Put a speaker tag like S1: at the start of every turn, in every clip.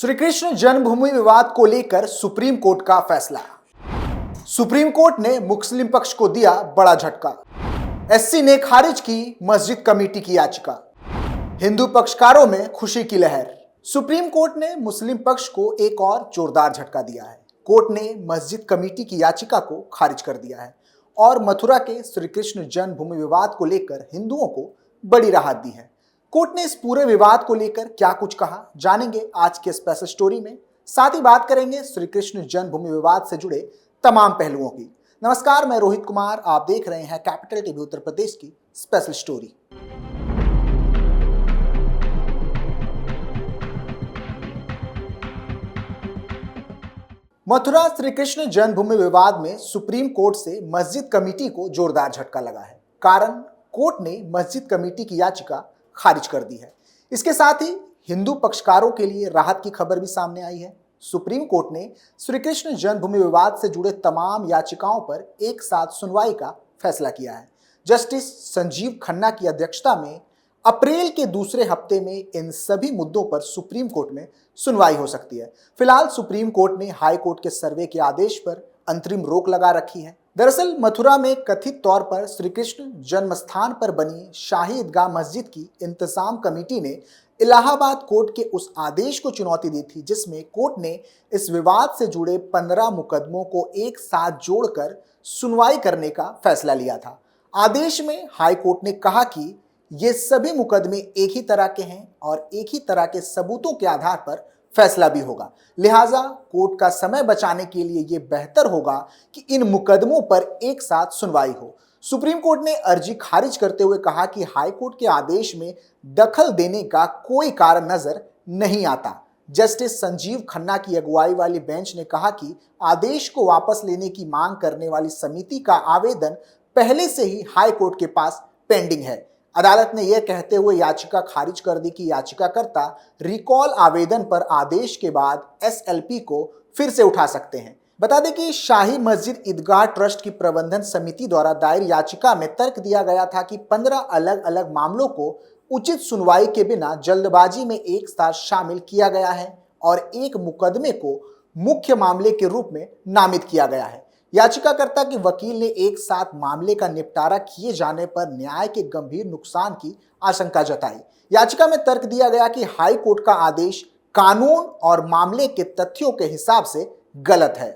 S1: श्री कृष्ण जन्मभूमि विवाद को लेकर सुप्रीम कोर्ट का फैसला। सुप्रीम कोर्ट ने मुस्लिम पक्ष को दिया बड़ा झटका। एससी ने खारिज की मस्जिद कमेटी की याचिका। हिंदू पक्षकारों में खुशी की लहर। सुप्रीम कोर्ट ने मुस्लिम पक्ष को एक और जोरदार झटका दिया है। कोर्ट ने मस्जिद कमेटी की याचिका को खारिज कर दिया है और मथुरा के श्री कृष्ण जन्मभूमि विवाद को लेकर हिंदुओं को बड़ी राहत दी है। कोर्ट ने इस पूरे विवाद को लेकर क्या कुछ कहा, जानेंगे आज के स्पेशल स्टोरी में। साथ ही बात करेंगे श्री कृष्ण जन्मभूमि विवाद से जुड़े तमाम पहलुओं की। नमस्कार, मैं रोहित कुमार, आप देख रहे हैं कैपिटल टीवी उत्तर प्रदेश की स्पेशल स्टोरी। मथुरा श्री कृष्ण जन्मभूमि विवाद में सुप्रीम कोर्ट से मस्जिद कमेटी को जोरदार झटका लगा है। कारण, कोर्ट ने मस्जिद कमेटी की याचिका खारिज कर दी है। इसके साथ ही हिंदू पक्षकारों के लिए राहत की खबर भी सामने आई है। सुप्रीम कोर्ट ने श्री कृष्ण जन्मभूमि विवाद से जुड़े तमाम याचिकाओं पर एक साथ सुनवाई का फैसला किया है। जस्टिस संजीव खन्ना की अध्यक्षता में अप्रैल के दूसरे हफ्ते में इन सभी मुद्दों पर सुप्रीम कोर्ट में सुनवाई हो सकती है। फिलहाल सुप्रीम कोर्ट ने हाई कोर्ट के सर्वे के आदेश पर अंतरिम रोक लगा रखी है। दरअसल मथुरा में कथित तौर पर श्री कृष्ण जन्म स्थान पर बनी शाही ईदगाह मस्जिद की इंतजाम कमेटी ने इलाहाबाद कोर्ट के उस आदेश को चुनौती दी थी जिसमें कोर्ट ने इस विवाद से जुड़े 15 मुकदमों को एक साथ जोड़कर सुनवाई करने का फैसला लिया था। आदेश में हाई कोर्ट ने कहा कि ये सभी मुकदमे एक ही तरह के हैं और एक ही तरह के सबूतों के आधार पर फैसला भी होगा। लिहाजा कोर्ट का समय बचाने के लिए यह बेहतर होगा कि इन मुकदमों पर एक साथ सुनवाई हो। सुप्रीम कोर्ट ने अर्जी खारिज करते हुए कहा कि हाई कोर्ट के आदेश में दखल देने का कोई कारण नजर नहीं आता। जस्टिस संजीव खन्ना की अगुवाई वाली बेंच ने कहा कि आदेश को वापस लेने की मांग करने वाली समिति का आवेदन पहले से ही हाई कोर्ट के पास पेंडिंग है। अदालत ने यह कहते हुए याचिका खारिज कर दी कि याचिकाकर्ता रिकॉल आवेदन पर आदेश के बाद एसएलपी को फिर से उठा सकते हैं। बता दें कि शाही मस्जिद ईदगाह ट्रस्ट की प्रबंधन समिति द्वारा दायर याचिका में तर्क दिया गया था कि 15 अलग अलग मामलों को उचित सुनवाई के बिना जल्दबाजी में एक साथ शामिल किया गया है और एक मुकदमे को मुख्य मामले के रूप में नामित किया गया है। याचिकाकर्ता के वकील ने एक साथ मामले का निपटारा किए जाने पर न्याय के गंभीर नुकसान की आशंका जताई। याचिका में तर्क दिया गया कि हाई कोर्ट का आदेश कानून और मामले के तथ्यों के हिसाब से गलत है।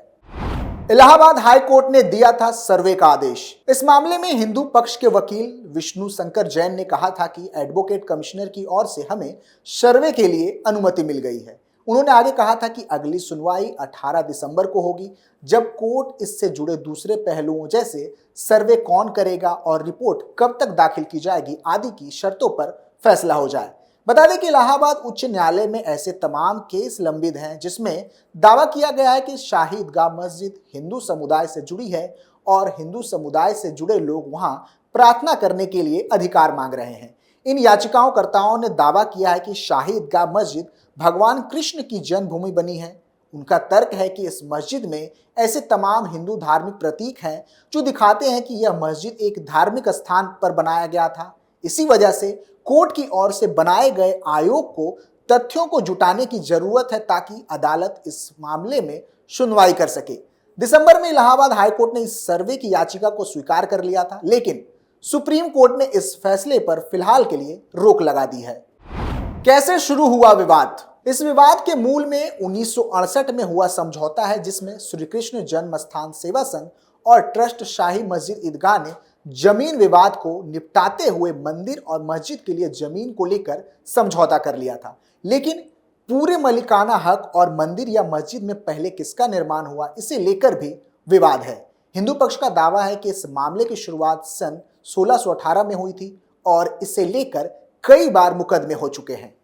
S1: इलाहाबाद हाई कोर्ट ने दिया था सर्वे का आदेश। इस मामले में हिंदू पक्ष के वकील विष्णु शंकर जैन ने कहा था कि एडवोकेट कमिश्नर की ओर से हमें सर्वे के लिए अनुमति मिल गई है। उन्होंने आगे कहा था कि अगली सुनवाई 18 दिसंबर को होगी, जब कोर्ट इससे जुड़े दूसरे पहलुओं जैसे सर्वे कौन करेगा और रिपोर्ट कब तक दाखिल की जाएगी आदि की शर्तों पर फैसला हो जाए। बता दें कि इलाहाबाद उच्च न्यायालय में ऐसे तमाम केस लंबित हैं जिसमें दावा किया गया है कि शाही ईदगाह मस्जिद हिंदू समुदाय से जुड़ी है और हिंदू समुदाय से जुड़े लोग वहां प्रार्थना करने के लिए अधिकार मांग रहे हैं। इन याचिकाकर्ताओं ने दावा किया है कि शाही ईदगाह मस्जिद भगवान कृष्ण की जन्मभूमि बनी है। उनका तर्क है कि इस मस्जिद में ऐसे तमाम हिंदू धार्मिक प्रतीक हैं जो दिखाते हैं कि यह मस्जिद एक धार्मिक स्थान पर बनाया गया था। इसी वजह से कोर्ट की ओर से बनाए गए आयोग को तथ्यों को जुटाने की जरूरत है ताकि अदालत इस मामले में सुनवाई कर सके। दिसंबर में इलाहाबाद हाईकोर्ट ने इस सर्वे की याचिका को स्वीकार कर लिया था, लेकिन सुप्रीम कोर्ट ने इस फैसले पर फिलहाल के लिए रोक लगा दी है। कैसे शुरू हुआ विवाद? इस विवाद के मूल में 1968 में हुआ समझौता है जिसमें श्री कृष्ण जन्म स्थान सेवा संघ और ट्रस्ट शाही मस्जिद ईदगाह ने जमीन विवाद को निपटाते हुए मंदिर और मस्जिद के लिए जमीन को लेकर समझौता कर लिया था। लेकिन पूरे मालिकाना हक और मंदिर या मस्जिद में पहले किसका निर्माण हुआ, इसे लेकर भी विवाद है। हिंदू पक्ष का दावा है कि इस मामले की शुरुआत सन 1618 में हुई थी और इसे लेकर कई बार मुकदमे हो चुके हैं।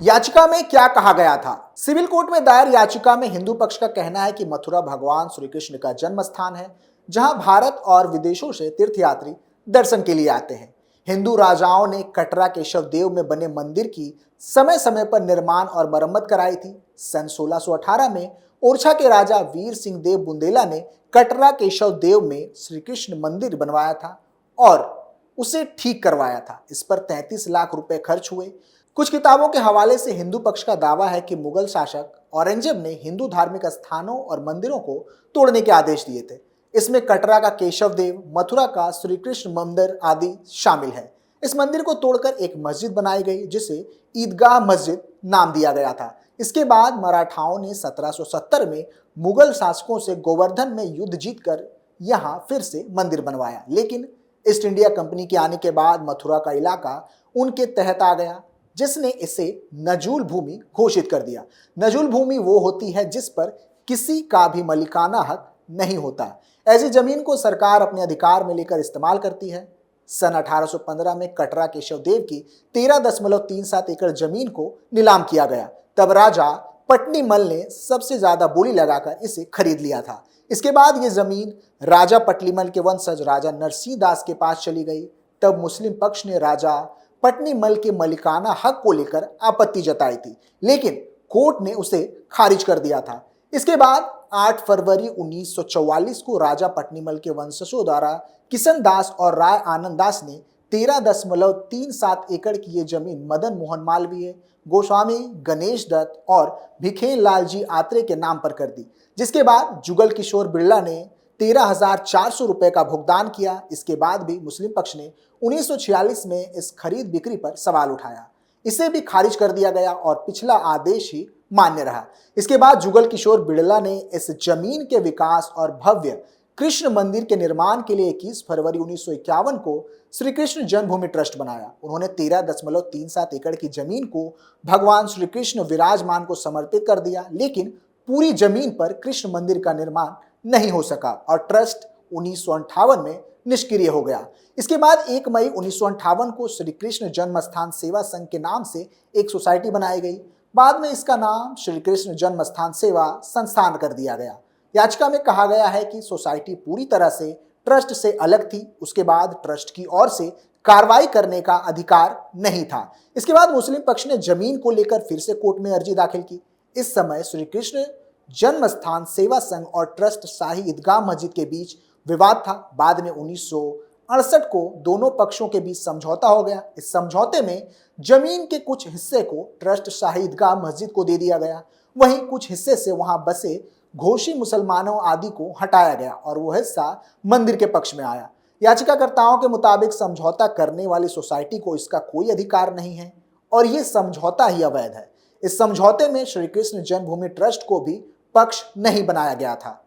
S1: याचिका में क्या कहा गया था? सिविल कोर्ट में दायर याचिका में हिंदू पक्ष का कहना है कि मथुरा भगवान श्री कृष्ण का जन्म स्थान है जहां भारत और विदेशों से तीर्थयात्री दर्शन के लिए आते हैं। हिंदू राजाओं ने कटरा केशव देव में बने मंदिर की समय समय पर निर्माण और मरम्मत कराई थी। सन 1618 में ओरछा के राजा वीर सिंह देव बुंदेला ने कटरा केशव देव में श्री कृष्ण मंदिर बनवाया था और उसे ठीक करवाया था। इस पर 33 लाख रुपए खर्च हुए। कुछ किताबों के हवाले से हिंदू पक्ष का दावा है कि मुगल शासक औरंगजेब ने हिंदू धार्मिक स्थानों और मंदिरों को तोड़ने के आदेश दिए थे। इसमें कटरा का केशव देव, मथुरा का श्री कृष्ण मंदिर आदि शामिल है। इस मंदिर को तोड़कर एक मस्जिद बनाई गई जिसे ईदगाह मस्जिद नाम दिया गया था। इसके बाद मराठाओं ने 1770 में मुगल शासकों से गोवर्धन में युद्ध जीतकर यहां फिर से मंदिर बनवाया, लेकिन ईस्ट इंडिया कंपनी के आने के बाद मथुरा का इलाका उनके तहत आ गया, जिसने इसे नजूल भूमि घोषित कर दिया। नजूल भूमि वो होती है जिस पर किसी का भी मलिकाना हक नहीं होता। ऐसी जमीन को सरकार अपने अधिकार में लेकर इस्तेमाल करती है। सन 1815 में कटरा केशव देव की 13.37 एकड़ जमीन को नीलाम किया गया। तब राजा पट्नीमल ने सबसे ज्यादा बोली लगाकर इसे खरीद लिया था। इसके बाद ये जमीन राजा पट्नीमल के वंशज राजा नरसिंह दास के पास चली गई। तब मुस्लिम पक्ष ने राजा पट्नीमल के मलिकाना हक को लेकर आपत्ति जताई थी, लेकिन कोर्ट ने उसे खारिज कर दिया था। इसके बाद 8 फरवरी 1944 को राजा पट्नीमल के वंशजों द्वारा किशन दास और राय आनंद दास ने 13.37 एकड़ की ये जमीन मदन मोहन मालवीय, गोस्वामी गणेश दत्त और भिखेन लाल जी आत्रे के नाम पर कर दी, जिसके बाद जुगल किशोर बिरला ने 13,400 रुपए का भुगतान किया। इसके बाद भी मुस्लिम पक्ष ने 1946 में इस खरीद बिक्री पर सवाल उठाया। इसे भी खारिज कर दिया गया और पिछला आदेश ही मान्य रहा। इसके बाद जुगल किशोर बिरला ने इस जमीन के विकास और भव्य कृष्ण मंदिर के निर्माण के लिए 21 फरवरी 1951 को श्री कृष्ण जन्मभूमि ट्रस्ट बनाया। उन्होंने 13.37 एकड़ की जमीन को भगवान श्री कृष्ण विराजमान को समर्पित कर दिया, लेकिन पूरी जमीन पर कृष्ण मंदिर का निर्माण नहीं हो सका और ट्रस्ट 1958 में निष्क्रिय हो गया। इसके बाद 1 मई 1958 को श्री कृष्ण जन्म स्थान सेवा संघ के नाम से एक सोसाइटी बनाई गई। बाद में इसका नाम श्री कृष्ण जन्म स्थान सेवा संस्थान कर दिया गया। याचिका में कहा गया है कि सोसाइटी पूरी तरह से ट्रस्ट से अलग थी। उसके बाद ट्रस्ट की ओर से कार्रवाई करने का अधिकार नहीं था। इसके बाद मुस्लिम पक्ष ने जमीन को लेकर फिर से कोर्ट में अर्जी दाखिल की। इस समय श्री कृष्ण जन्म स्थान सेवा संघ और ट्रस्ट शाही ईदगाह मस्जिद के बीच विवाद था। बाद में 1968 को दोनों पक्षों के बीच समझौता हो गया। इस समझौते में जमीन के कुछ हिस्से को ट्रस्ट शाही ईदगाह मस्जिद को दे दिया गया, वहीं कुछ हिस्से से वहां बसे घोषी मुसलमानों आदि को हटाया गया और वो हिस्सा मंदिर के पक्ष में आया। याचिकाकर्ताओं के मुताबिक समझौता करने वाली सोसाइटी को इसका कोई अधिकार नहीं है और ये समझौता ही अवैध है। इस समझौते में श्री कृष्ण जन्मभूमि ट्रस्ट को भी पक्ष नहीं बनाया गया था।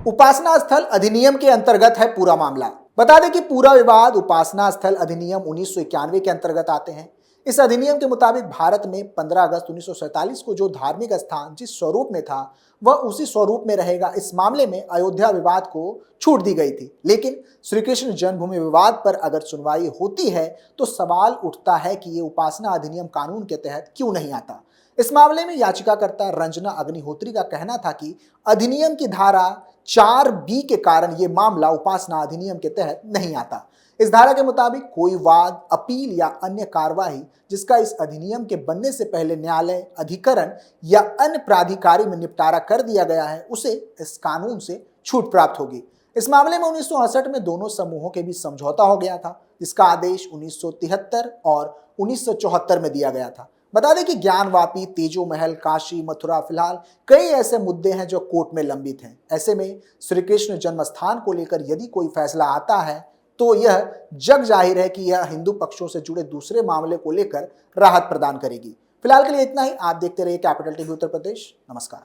S1: उपासना स्थल अधिनियम के अंतर्गत है पूरा मामला। बता दें कि पूरा विवाद उपासना स्थल अधिनियम 1991 के अंतर्गत आते हैं। इस अधिनियम के मुताबिक भारत में 15 अगस्त 1947 को जो धार्मिक स्थान जिस स्वरूप में था वह उसी स्वरूप में रहेगा। इस मामले में अयोध्या विवाद को छूट दी गई थी, लेकिन श्री कृष्ण जन्मभूमि विवाद पर अगर सुनवाई होती है तो सवाल उठता है कि ये उपासना अधिनियम कानून के तहत क्यों नहीं आता। इस मामले में याचिकाकर्ता रंजना अग्निहोत्री का कहना था कि अधिनियम की धारा 4B के कारण ये मामला उपासना अधिनियम के तहत नहीं आता। इस धारा के मुताबिक कोई वाद, अपील या अन्य कार्यवाही जिसका इस अधिनियम के बनने से पहले न्यायालय, अधिकरण या अन्य प्राधिकारी में निपटारा कर दिया गया है, उसे इस कानून से छूट प्राप्त होगी। इस मामले में 1968 में दोनों समूहों के बीच समझौता हो गया था, जिसका आदेश 1973 और 1974 में दिया गया था। बता दें कि ज्ञानवापी, तेजो महल, काशी, मथुरा, फिलहाल कई ऐसे मुद्दे हैं जो कोर्ट में लंबित हैं। ऐसे में श्री कृष्ण जन्मस्थान को लेकर यदि कोई फैसला आता है तो यह जग जाहिर है कि यह हिंदू पक्षों से जुड़े दूसरे मामले को लेकर राहत प्रदान करेगी। फिलहाल के लिए इतना ही। आप देखते रहिए कैपिटल टीवी उत्तर प्रदेश। नमस्कार।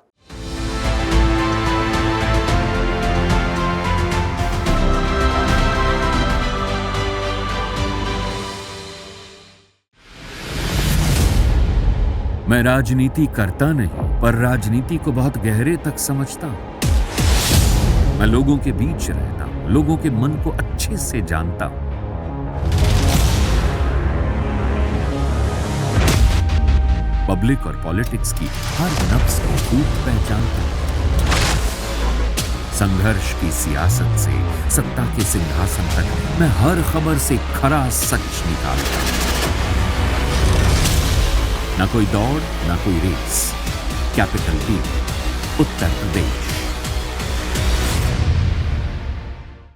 S2: मैं राजनीति करता नहीं, पर राजनीति को बहुत गहरे तक समझता हूं। मैं लोगों के बीच रहता हूं, लोगों के मन को अच्छे से जानता हूं। पब्लिक और पॉलिटिक्स की हर नब्ज को खूब पहचानता हूं। संघर्ष की सियासत से सत्ता के सिंहासन तक मैं हर खबर से खरा सच निकालता हूं। ना कोई दौड़, ना कोई race. Capital TV, Uttar Pradesh.